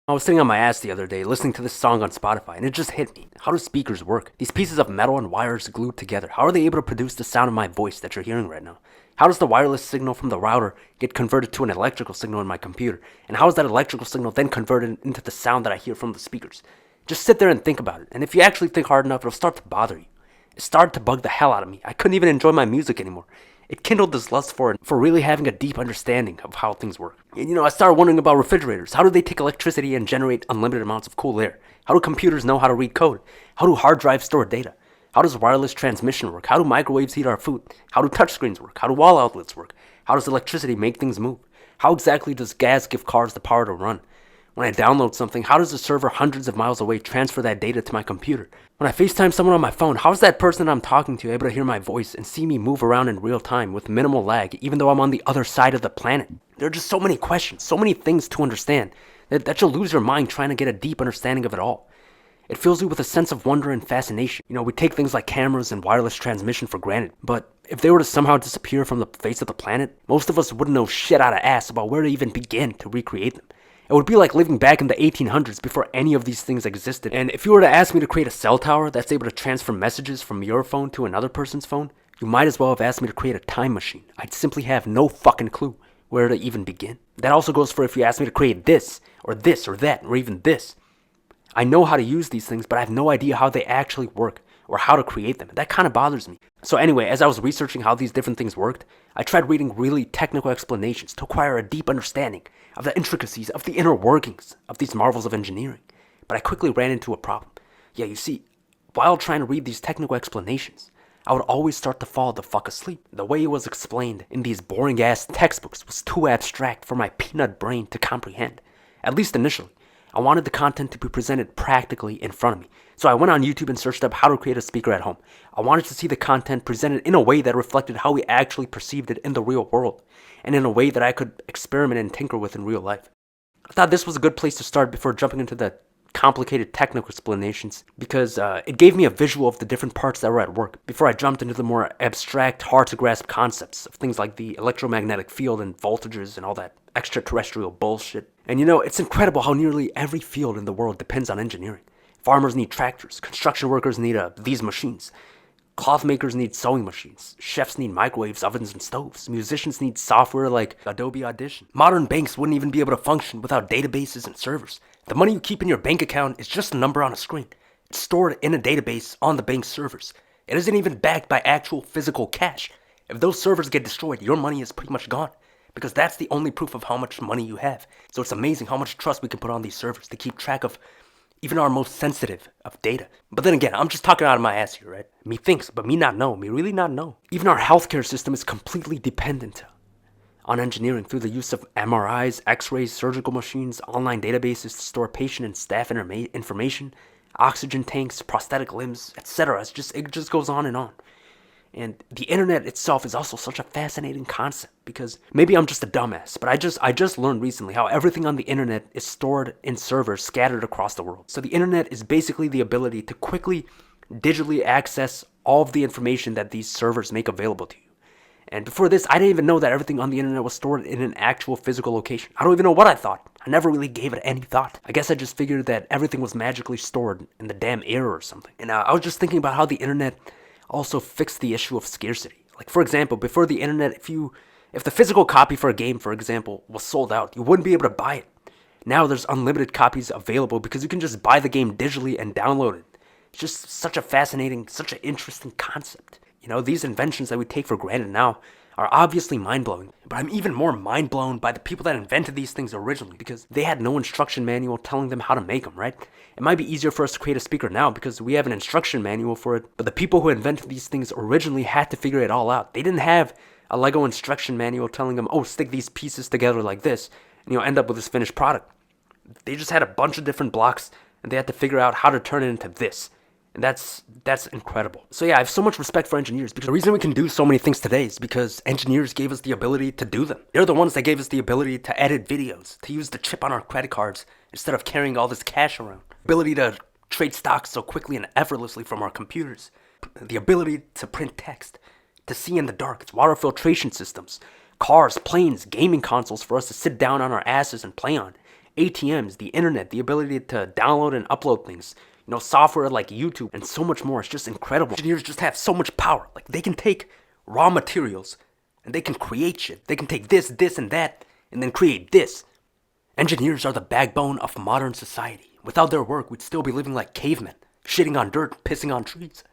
I was sitting on my ass the other day listening to this song on Spotify, and it just hit me. How do speakers work? These pieces of metal and wires glued together, how are they able to produce the sound of my voice that you're hearing right now? How does the wireless signal from the router get converted to an electrical signal in my computer? And how is that electrical signal then converted into the sound that I hear from the speakers? Just sit there and think about it, and if you actually think hard enough, it'll start to bother you. It started to bug the hell out of me. I couldn't even enjoy my music anymore. It kindled this lust for really having a deep understanding of how things work. And I started wondering about refrigerators. How do they take electricity and generate unlimited amounts of cool air? How do computers know how to read code? How do hard drives store data? How does wireless transmission work? How do microwaves heat our food? How do touchscreens work? How do wall outlets work? How does electricity make things move? How exactly does gas give cars the power to run? When I download something, how does a server hundreds of miles away transfer that data to my computer? When I FaceTime someone on my phone, how is that person I'm talking to able to hear my voice and see me move around in real time with minimal lag, even though I'm on the other side of the planet? There are just so many questions, so many things to understand, that you'll lose your mind trying to get a deep understanding of it all. It fills you with a sense of wonder and fascination. We take things like cameras and wireless transmission for granted, but if they were to somehow disappear from the face of the planet, most of us wouldn't know shit out of ass about where to even begin to recreate them. It would be like living back in the 1800s before any of these things existed. And if you were to ask me to create a cell tower that's able to transfer messages from your phone to another person's phone, you might as well have asked me to create a time machine. I'd simply have no fucking clue where to even begin. That also goes for if you ask me to create this, or that, or even this. I know how to use these things, but I have no idea how they actually work or how to create them. That kind of bothers me. So anyway, as I was researching how these different things worked, I tried reading really technical explanations to acquire a deep understanding of the intricacies of the inner workings of these marvels of engineering. But I quickly ran into a problem. Yeah, you see, while trying to read these technical explanations, I would always start to fall the fuck asleep. The way it was explained in these boring ass textbooks was too abstract for my peanut brain to comprehend, at least initially. I wanted the content to be presented practically in front of me. So I went on YouTube and searched up how to create a speaker at home. I wanted to see the content presented in a way that reflected how we actually perceived it in the real world, and in a way that I could experiment and tinker with in real life. I thought this was a good place to start before jumping into the complicated technical explanations, because it gave me a visual of the different parts that were at work before I jumped into the more abstract, hard to grasp concepts of things like the electromagnetic field and voltages and all that extraterrestrial bullshit. And it's incredible how nearly every field in the world depends on engineering. Farmers need tractors, construction workers need these machines, cloth makers need sewing machines, chefs need microwaves, ovens, and stoves, musicians need software like Adobe Audition. Modern banks wouldn't even be able to function without databases and servers. The money you keep in your bank account is just a number on a screen. It's stored in a database on the bank's servers. It isn't even backed by actual physical cash. If those servers get destroyed, your money is pretty much gone, because that's the only proof of how much money you have. So it's amazing how much trust we can put on these servers to keep track of even our most sensitive of data. But then again, I'm just talking out of my ass here, right? Me thinks, but me not know. Me really not know. Even our healthcare system is completely dependent on engineering through the use of MRIs, X-rays, surgical machines, online databases to store patient and staff information, oxygen tanks, prosthetic limbs, etc. It just goes on and on. And the internet itself is also such a fascinating concept, because maybe I'm just a dumbass, but I just learned recently how everything on the internet is stored in servers scattered across the world. So the internet is basically the ability to quickly digitally access all of the information that these servers make available to you. And before this, I didn't even know that everything on the internet was stored in an actual physical location. I don't even know what I thought. I never really gave it any thought. I guess I just figured that everything was magically stored in the damn air or something. And I was just thinking about how the internet also fixed the issue of scarcity. Like, for example, before the internet, if the physical copy for a game, for example, was sold out, you wouldn't be able to buy it. Now there's unlimited copies available because you can just buy the game digitally and download it. It's just such a fascinating, such an interesting concept. These inventions that we take for granted now are obviously mind-blowing, but I'm even more mind-blown by the people that invented these things originally, because they had no instruction manual telling them how to make them, right? It might be easier for us to create a speaker now because we have an instruction manual for it, but the people who invented these things originally had to figure it all out. They didn't have a Lego instruction manual telling them, oh, stick these pieces together like this, and you'll end up with this finished product. They just had a bunch of different blocks, and they had to figure out how to turn it into this. And that's incredible. So yeah, I have so much respect for engineers, because the reason we can do so many things today is because engineers gave us the ability to do them. They're the ones that gave us the ability to edit videos, to use the chip on our credit cards instead of carrying all this cash around. Ability to trade stocks so quickly and effortlessly from our computers. The ability to print text, to see in the dark. It's water filtration systems, cars, planes, gaming consoles for us to sit down on our asses and play on. ATMs, the internet, the ability to download and upload things, software like YouTube and so much more. It's just incredible. Engineers just have so much power. Like, they can take raw materials and they can create shit. They can take this, and that, and then create this. Engineers are the backbone of modern society. Without their work, we'd still be living like cavemen, shitting on dirt, pissing on trees.